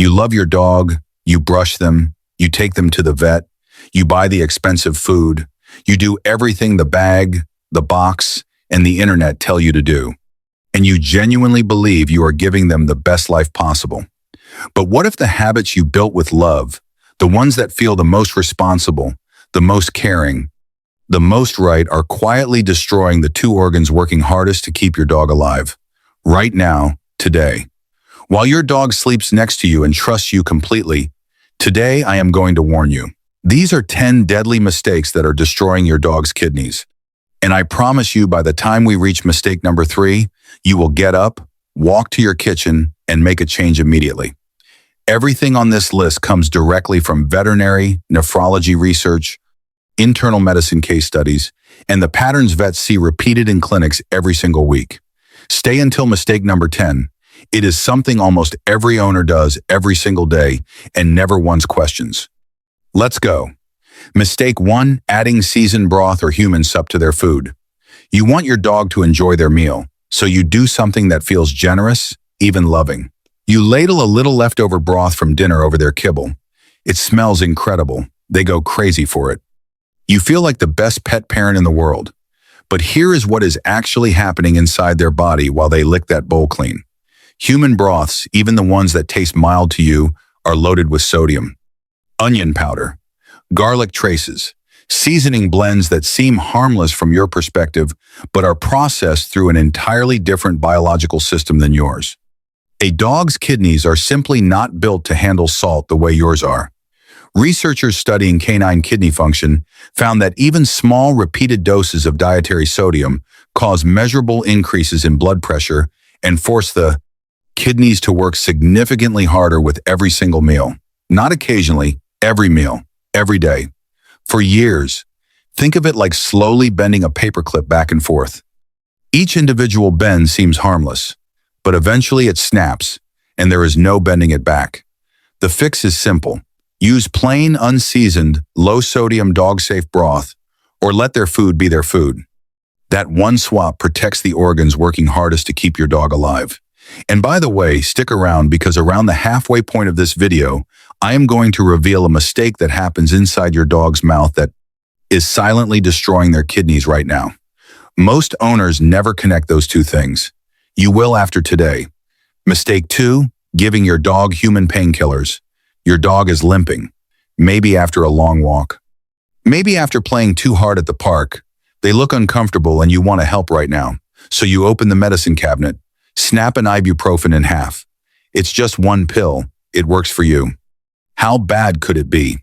You love your dog, you brush them, you take them to the vet, you buy the expensive food, you do everything the bag, the box, and the internet tell you to do. And you genuinely believe you are giving them the best life possible. But what if the habits you built with love, the ones that feel the most responsible, the most caring, the most right, are quietly destroying the two organs working hardest to keep your dog alive? Right now, today. While your dog sleeps next to you and trusts you completely, today I am going to warn you. These are 10 deadly mistakes that are destroying your dog's kidneys. And I promise you, by the time we reach mistake number 3, you will get up, walk to your kitchen, and make a change immediately. Everything on this list comes directly from veterinary, nephrology research, internal medicine case studies, and the patterns vets see repeated in clinics every single week. Stay until mistake number 10. It is something almost every owner does every single day and never once questions. Let's go. Mistake 1, adding seasoned broth or human sup to their food. You want your dog to enjoy their meal, so you do something that feels generous, even loving. You ladle a little leftover broth from dinner over their kibble. It smells incredible. They go crazy for it. You feel like the best pet parent in the world. But here is what is actually happening inside their body while they lick that bowl clean. Human broths, even the ones that taste mild to you, are loaded with sodium, onion powder, garlic traces, seasoning blends that seem harmless from your perspective, but are processed through an entirely different biological system than yours. A dog's kidneys are simply not built to handle salt the way yours are. Researchers studying canine kidney function found that even small, repeated doses of dietary sodium cause measurable increases in blood pressure and force the kidneys to work significantly harder with every single meal. Not occasionally, every meal, every day. For years, think of it like slowly bending a paperclip back and forth. Each individual bend seems harmless, but eventually it snaps, and there is no bending it back. The fix is simple. Use plain, unseasoned, low-sodium dog-safe broth, or let their food be their food. That one swap protects the organs working hardest to keep your dog alive. And by the way, stick around, because around the halfway point of this video, I am going to reveal a mistake that happens inside your dog's mouth that is silently destroying their kidneys right now. Most owners never connect those two things. You will after today. Mistake 2, giving your dog human painkillers. Your dog is limping, maybe after a long walk. Maybe after playing too hard at the park. They look uncomfortable and you want to help right now. So you open the medicine cabinet, snap an ibuprofen in half. It's just one pill. It works for you. How bad could it be?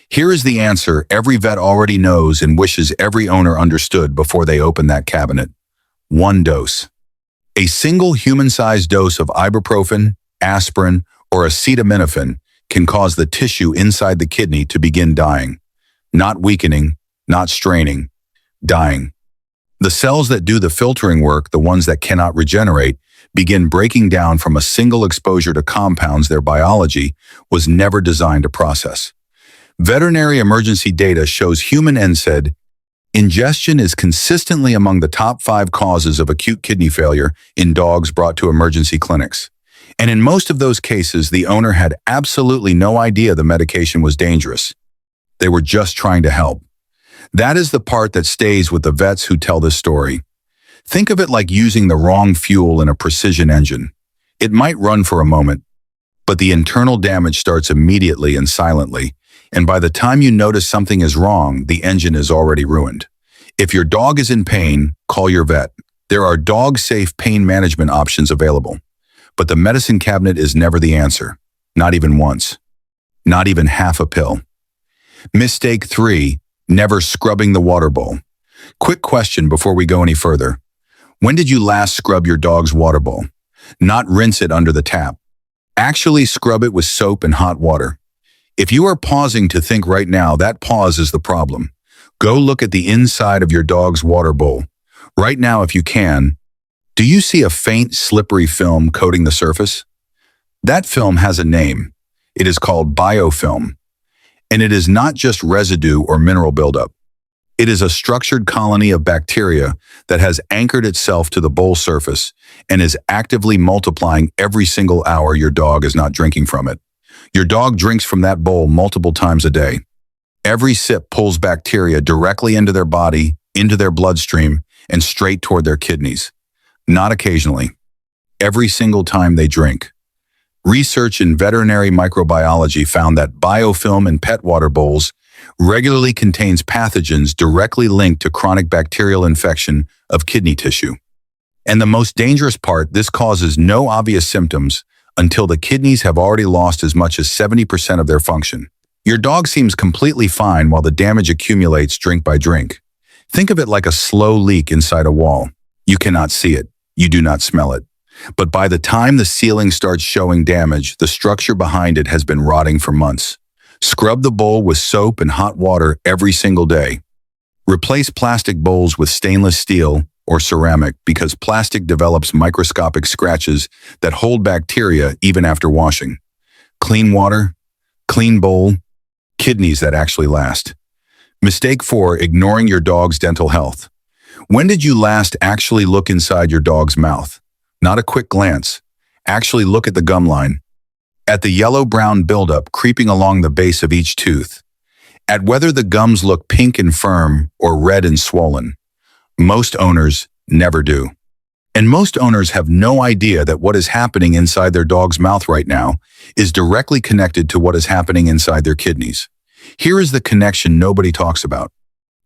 Here is the answer every vet already knows and wishes every owner understood before they open that cabinet. 1 dose. A single human-sized dose of ibuprofen, aspirin, or acetaminophen can cause the tissue inside the kidney to begin dying. Not weakening, not straining, dying. The cells that do the filtering work, the ones that cannot regenerate, begin breaking down from a single exposure to compounds their biology was never designed to process. Veterinary emergency data shows human NSAID ingestion is consistently among the top 5 causes of acute kidney failure in dogs brought to emergency clinics. And in most of those cases, the owner had absolutely no idea the medication was dangerous. They were just trying to help. That is the part that stays with the vets who tell this story. Think of it like using the wrong fuel in a precision engine. It might run for a moment, but the internal damage starts immediately and silently, and by the time you notice something is wrong, the engine is already ruined. If your dog is in pain, call your vet. There are dog-safe pain management options available. But the medicine cabinet is never the answer. Not even once. Not even half a pill. Mistake 3, never scrubbing the water bowl. Quick question before we go any further. When did you last scrub your dog's water bowl? Not rinse it under the tap. Actually scrub it with soap and hot water. If you are pausing to think right now, that pause is the problem. Go look at the inside of your dog's water bowl. Right now, if you can, do you see a faint, slippery film coating the surface? That film has a name. It is called biofilm. And it is not just residue or mineral buildup. It is a structured colony of bacteria that has anchored itself to the bowl surface and is actively multiplying every single hour your dog is not drinking from it. Your dog drinks from that bowl multiple times a day. Every sip pulls bacteria directly into their body, into their bloodstream, and straight toward their kidneys. Not occasionally. Every single time they drink. Research in veterinary microbiology found that biofilm in pet water bowls regularly contains pathogens directly linked to chronic bacterial infection of kidney tissue. And the most dangerous part, this causes no obvious symptoms until the kidneys have already lost as much as 70% of their function. Your dog seems completely fine while the damage accumulates drink by drink. Think of it like a slow leak inside a wall. You cannot see it. You do not smell it. But by the time the ceiling starts showing damage, the structure behind it has been rotting for months. Scrub the bowl with soap and hot water every single day. Replace plastic bowls with stainless steel or ceramic because plastic develops microscopic scratches that hold bacteria even after washing. Clean water, clean bowl, kidneys that actually last. Mistake 4, ignoring your dog's dental health. When did you last actually look inside your dog's mouth? Not a quick glance. Actually look at the gum line. At the yellow-brown buildup creeping along the base of each tooth. At whether the gums look pink and firm or red and swollen. Most owners never do. And most owners have no idea that what is happening inside their dog's mouth right now is directly connected to what is happening inside their kidneys. Here is the connection nobody talks about.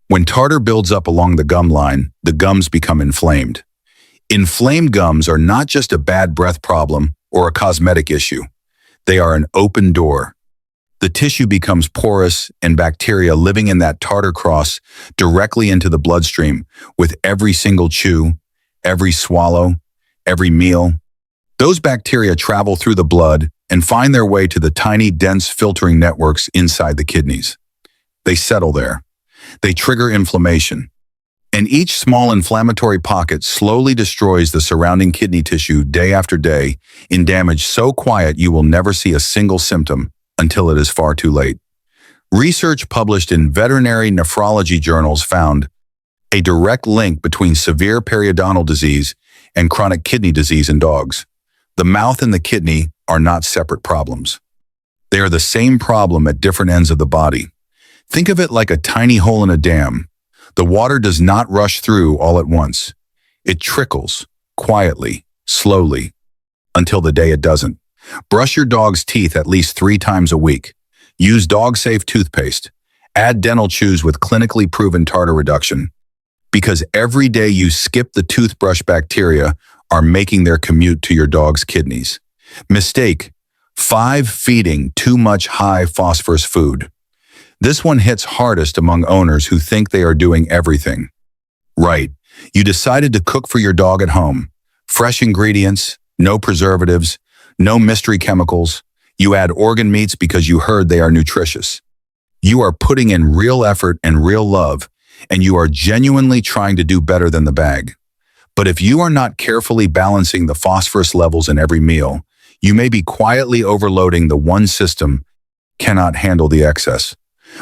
When tartar builds up along the gum line, the gums become inflamed. Inflamed gums are not just a bad breath problem or a cosmetic issue. They are an open door. The tissue becomes porous and bacteria living in that tartar cross directly into the bloodstream with every single chew, every swallow, every meal. Those bacteria travel through the blood and find their way to the tiny, dense filtering networks inside the kidneys. They settle there. They trigger inflammation. And each small inflammatory pocket slowly destroys the surrounding kidney tissue day after day in damage so quiet you will never see a single symptom until it is far too late. Research published in veterinary nephrology journals found a direct link between severe periodontal disease and chronic kidney disease in dogs. The mouth and the kidney are not separate problems. They are the same problem at different ends of the body. Think of it like a tiny hole in a dam. The water does not rush through all at once. It trickles, quietly, slowly, until the day it doesn't. Brush your dog's teeth at least 3 times a week. Use dog-safe toothpaste. Add dental chews with clinically proven tartar reduction. Because every day you skip the toothbrush, bacteria are making their commute to your dog's kidneys. Mistake 5, feeding too much high phosphorus food. This one hits hardest among owners who think they are doing everything. Right, you decided to cook for your dog at home. Fresh ingredients, no preservatives, no mystery chemicals. You add organ meats because you heard they are nutritious. You are putting in real effort and real love, and you are genuinely trying to do better than the bag. But if you are not carefully balancing the phosphorus levels in every meal, you may be quietly overloading the one system cannot handle the excess.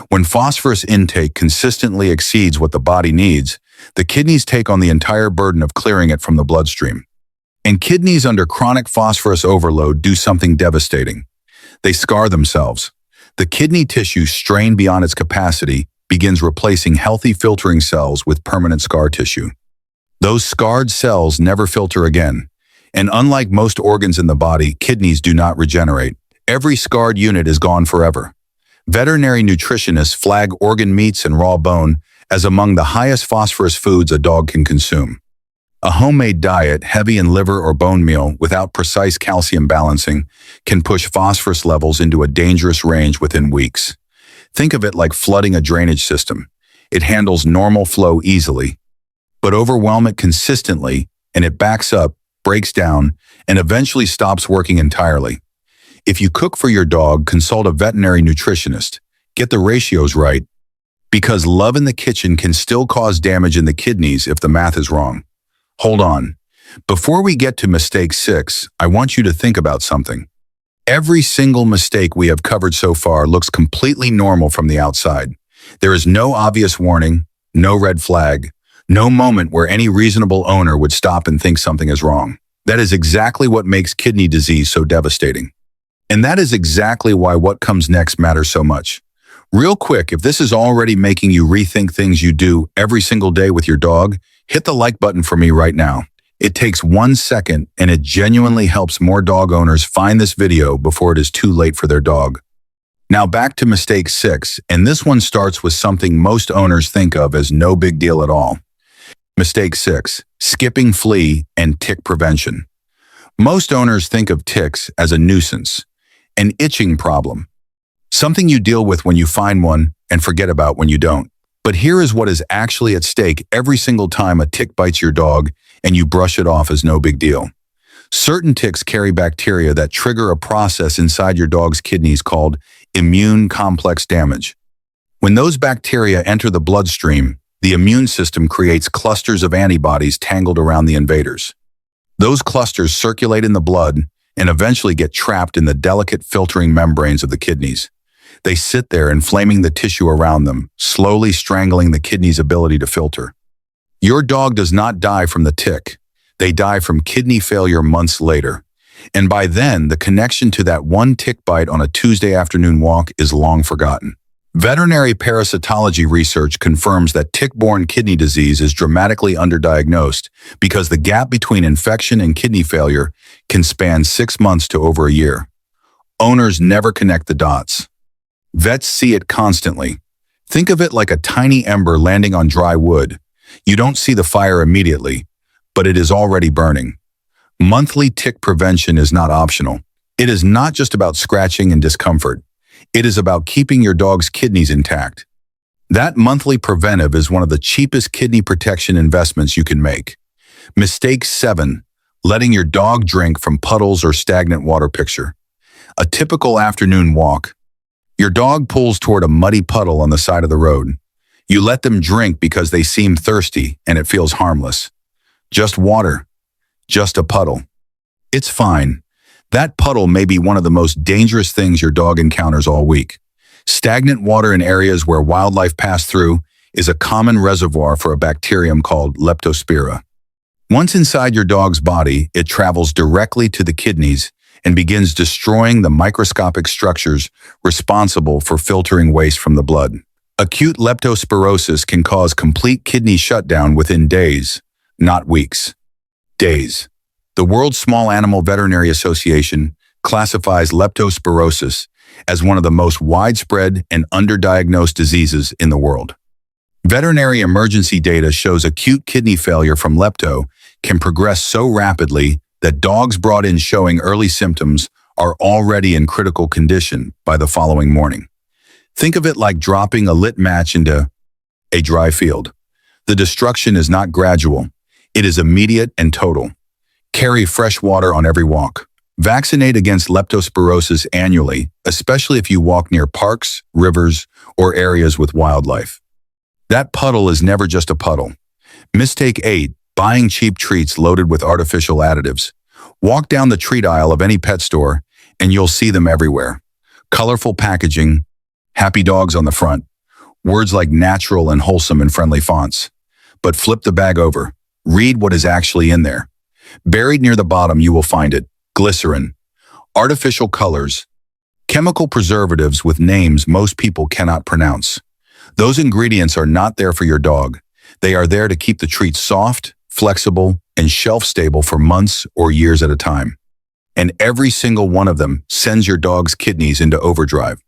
When phosphorus intake consistently exceeds what the body needs, the kidneys take on the entire burden of clearing it from the bloodstream. And kidneys under chronic phosphorus overload do something devastating. They scar themselves. The kidney tissue, strained beyond its capacity, begins replacing healthy filtering cells with permanent scar tissue. Those scarred cells never filter again. And unlike most organs in the body, kidneys do not regenerate. Every scarred unit is gone forever. Veterinary nutritionists flag organ meats and raw bone as among the highest phosphorus foods a dog can consume. A homemade diet heavy in liver or bone meal without precise calcium balancing can push phosphorus levels into a dangerous range within weeks. Think of it like flooding a drainage system. It handles normal flow easily, but overwhelm it consistently and it backs up, breaks down, and eventually stops working entirely. If you cook for your dog, consult a veterinary nutritionist. Get the ratios right, because love in the kitchen can still cause damage in the kidneys if the math is wrong. Hold on. Before we get to mistake 6, I want you to think about something. Every single mistake we have covered so far looks completely normal from the outside. There is no obvious warning, no red flag, no moment where any reasonable owner would stop and think something is wrong. That is exactly what makes kidney disease so devastating. And that is exactly why what comes next matters so much. Real quick, if this is already making you rethink things you do every single day with your dog, hit the like button for me right now. It takes 1 second and it genuinely helps more dog owners find this video before it is too late for their dog. Now back to mistake 6, and this one starts with something most owners think of as no big deal at all. Mistake 6, skipping flea and tick prevention. Most owners think of ticks as a nuisance, an itching problem, something you deal with when you find one and forget about when you don't. But here is what is actually at stake every single time a tick bites your dog and you brush it off as no big deal. Certain ticks carry bacteria that trigger a process inside your dog's kidneys called immune complex damage. When those bacteria enter the bloodstream, the immune system creates clusters of antibodies tangled around the invaders. Those clusters circulate in the blood and eventually get trapped in the delicate filtering membranes of the kidneys. They sit there inflaming the tissue around them, slowly strangling the kidney's ability to filter. Your dog does not die from the tick. They die from kidney failure months later. And by then, the connection to that one tick bite on a Tuesday afternoon walk is long forgotten. Veterinary parasitology research confirms that tick-borne kidney disease is dramatically underdiagnosed because the gap between infection and kidney failure can span 6 months to over a year. Owners never connect the dots. Vets see it constantly. Think of it like a tiny ember landing on dry wood. You don't see the fire immediately, but it is already burning. Monthly tick prevention is not optional. It is not just about scratching and discomfort. It is about keeping your dog's kidneys intact. That monthly preventive is one of the cheapest kidney protection investments you can make. Mistake 7, letting your dog drink from puddles or stagnant water picture. A typical afternoon walk. Your dog pulls toward a muddy puddle on the side of the road. You let them drink because they seem thirsty and it feels harmless. Just water. Just a puddle. It's fine. That puddle may be one of the most dangerous things your dog encounters all week. Stagnant water in areas where wildlife pass through is a common reservoir for a bacterium called leptospira. Once inside your dog's body, it travels directly to the kidneys and begins destroying the microscopic structures responsible for filtering waste from the blood. Acute leptospirosis can cause complete kidney shutdown within days, not weeks. Days. The World Small Animal Veterinary Association classifies leptospirosis as one of the most widespread and underdiagnosed diseases in the world. Veterinary emergency data shows acute kidney failure from lepto can progress so rapidly that dogs brought in showing early symptoms are already in critical condition by the following morning. Think of it like dropping a lit match into a dry field. The destruction is not gradual. It is immediate and total. Carry fresh water on every walk. Vaccinate against leptospirosis annually, especially if you walk near parks, rivers, or areas with wildlife. That puddle is never just a puddle. Mistake 8, buying cheap treats loaded with artificial additives. Walk down the treat aisle of any pet store and you'll see them everywhere. Colorful packaging, happy dogs on the front, words like natural and wholesome in friendly fonts. But flip the bag over. Read what is actually in there. Buried near the bottom, you will find it. Glycerin, artificial colors, chemical preservatives with names most people cannot pronounce. Those ingredients are not there for your dog. They are there to keep the treat soft, flexible, and shelf-stable for months or years at a time. And every single one of them sends your dog's kidneys into overdrive.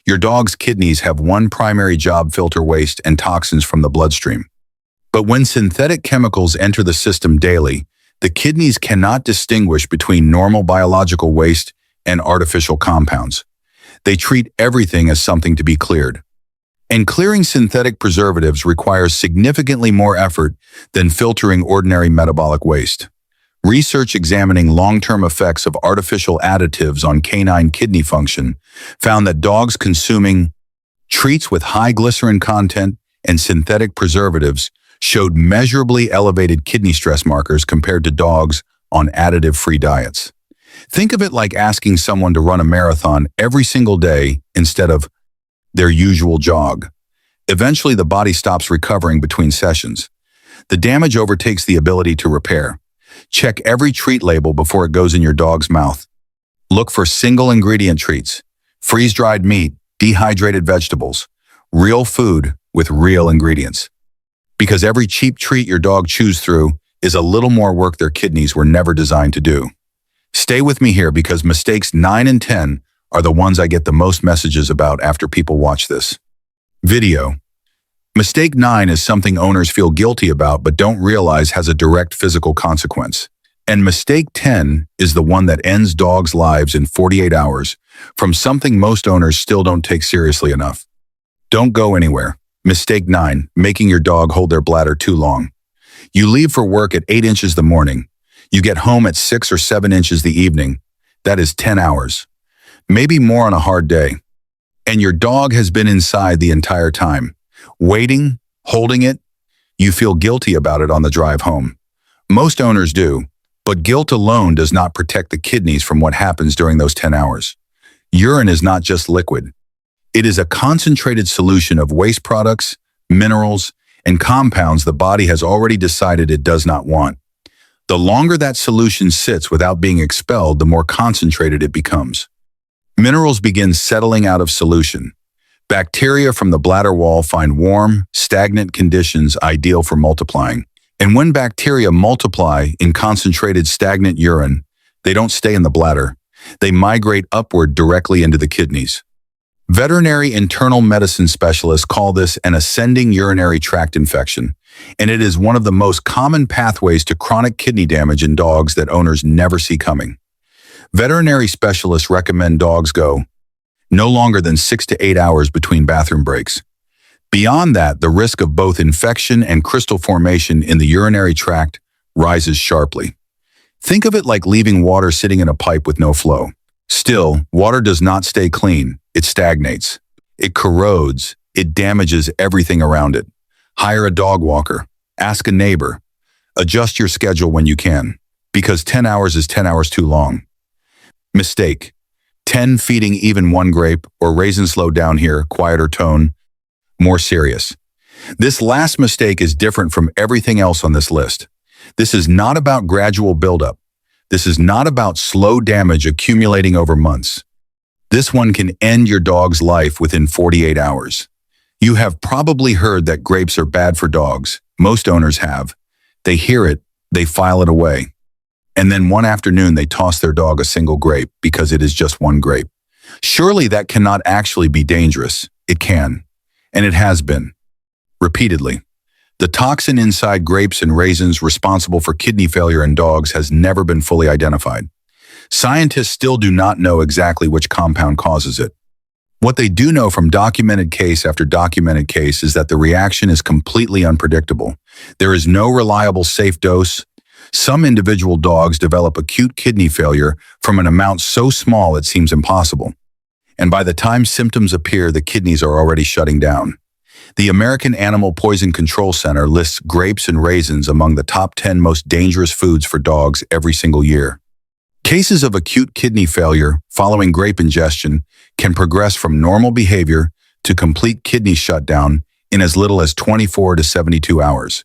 Your dog's kidneys have one primary job: filter waste and toxins from the bloodstream. But when synthetic chemicals enter the system daily, the kidneys cannot distinguish between normal biological waste and artificial compounds. They treat everything as something to be cleared. And clearing synthetic preservatives requires significantly more effort than filtering ordinary metabolic waste. Research examining long-term effects of artificial additives on canine kidney function found that dogs consuming treats with high glycerin content and synthetic preservatives showed measurably elevated kidney stress markers compared to dogs on additive-free diets. Think of it like asking someone to run a marathon every single day instead of their usual jog. Eventually, the body stops recovering between sessions. The damage overtakes the ability to repair. Check every treat label before it goes in your dog's mouth. Look for single ingredient treats, freeze-dried meat, dehydrated vegetables, real food with real ingredients. Because every cheap treat your dog chews through is a little more work their kidneys were never designed to do. Stay with me here because mistakes 9 and 10 are the ones I get the most messages about after people watch this video. Mistake 9 is something owners feel guilty about but don't realize has a direct physical consequence. And mistake 10 is the one that ends dogs' lives in 48 hours from something most owners still don't take seriously enough. Don't go anywhere. Mistake 9, making your dog hold their bladder too long. You leave for work at 8 inches the morning. You get home at 6 or 7 inches the evening. That is 10 hours. Maybe more on a hard day. And your dog has been inside the entire time. Waiting, holding it. You feel guilty about it on the drive home. Most owners do, but guilt alone does not protect the kidneys from what happens during those 10 hours. Urine is not just liquid. It is a concentrated solution of waste products, minerals, and compounds the body has already decided it does not want. The longer that solution sits without being expelled, the more concentrated it becomes. Minerals begin settling out of solution. Bacteria from the bladder wall find warm, stagnant conditions ideal for multiplying. And when bacteria multiply in concentrated stagnant urine, they don't stay in the bladder. They migrate upward directly into the kidneys. Veterinary internal medicine specialists call this an ascending urinary tract infection, and it is one of the most common pathways to chronic kidney damage in dogs that owners never see coming. Veterinary specialists recommend dogs go no longer than 6 to 8 hours between bathroom breaks. Beyond that, the risk of both infection and crystal formation in the urinary tract rises sharply. Think of it like leaving water sitting in a pipe with no flow. Still, water does not stay clean. It stagnates. It corrodes. It damages everything around it. Hire a dog walker. Ask a neighbor. Adjust your schedule when you can, because 10 hours is 10 hours too long. Mistake. 10 feeding even one grape, or raisin slow down here, quieter tone, more serious. This last mistake is different from everything else on this list. This is not about gradual buildup. This is not about slow damage accumulating over months. This one can end your dog's life within 48 hours. You have probably heard that grapes are bad for dogs. Most owners have. They hear it, they file it away. And then one afternoon they toss their dog a single grape because it is just one grape. Surely that cannot actually be dangerous. It can. And it has been. Repeatedly. The toxin inside grapes and raisins responsible for kidney failure in dogs has never been fully identified. Scientists still do not know exactly which compound causes it. What they do know from documented case after documented case is that the reaction is completely unpredictable. There is no reliable safe dose. Some individual dogs develop acute kidney failure from an amount so small it seems impossible. And by the time symptoms appear, the kidneys are already shutting down. The American Animal Poison Control Center lists grapes and raisins among the top 10 most dangerous foods for dogs every single year. Cases of acute kidney failure following grape ingestion can progress from normal behavior to complete kidney shutdown in as little as 24 to 72 hours.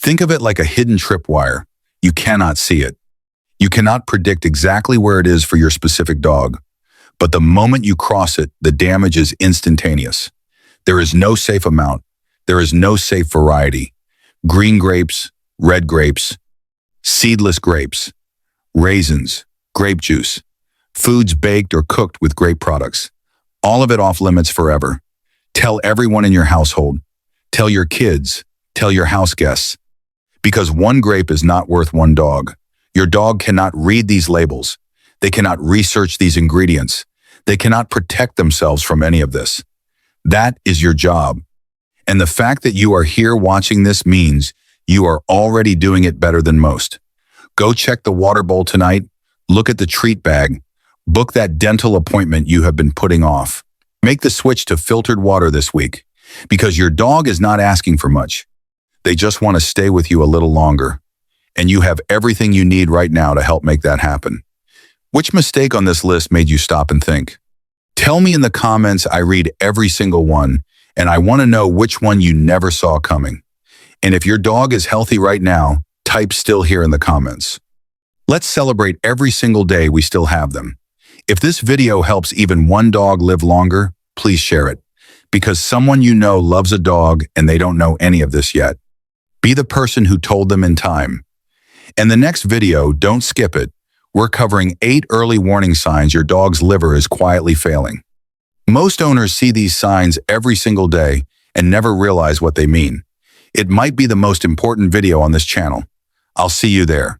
Think of it like a hidden tripwire. You cannot see it. You cannot predict exactly where it is for your specific dog. But the moment you cross it, the damage is instantaneous. There is no safe amount. There is no safe variety. Green grapes, red grapes, seedless grapes, raisins, grape juice, foods baked or cooked with grape products. All of it off limits forever. Tell everyone in your household. Tell your kids. Tell your house guests. Because one grape is not worth one dog. Your dog cannot read these labels. They cannot research these ingredients. They cannot protect themselves from any of this. That is your job. And the fact that you are here watching this means you are already doing it better than most. Go check the water bowl tonight. Look at the treat bag. Book that dental appointment you have been putting off. Make the switch to filtered water this week, because your dog is not asking for much. They just want to stay with you a little longer. And you have everything you need right now to help make that happen. Which mistake on this list made you stop and think? Tell me in the comments. I read every single one, and I want to know which one you never saw coming. And if your dog is healthy right now, type still here in the comments. Let's celebrate every single day we still have them. If this video helps even one dog live longer, please share it, because someone you know loves a dog and they don't know any of this yet. Be the person who told them in time. In the next video, don't skip it. We're covering 8 early warning signs your dog's liver is quietly failing. Most owners see these signs every single day and never realize what they mean. It might be the most important video on this channel. I'll see you there.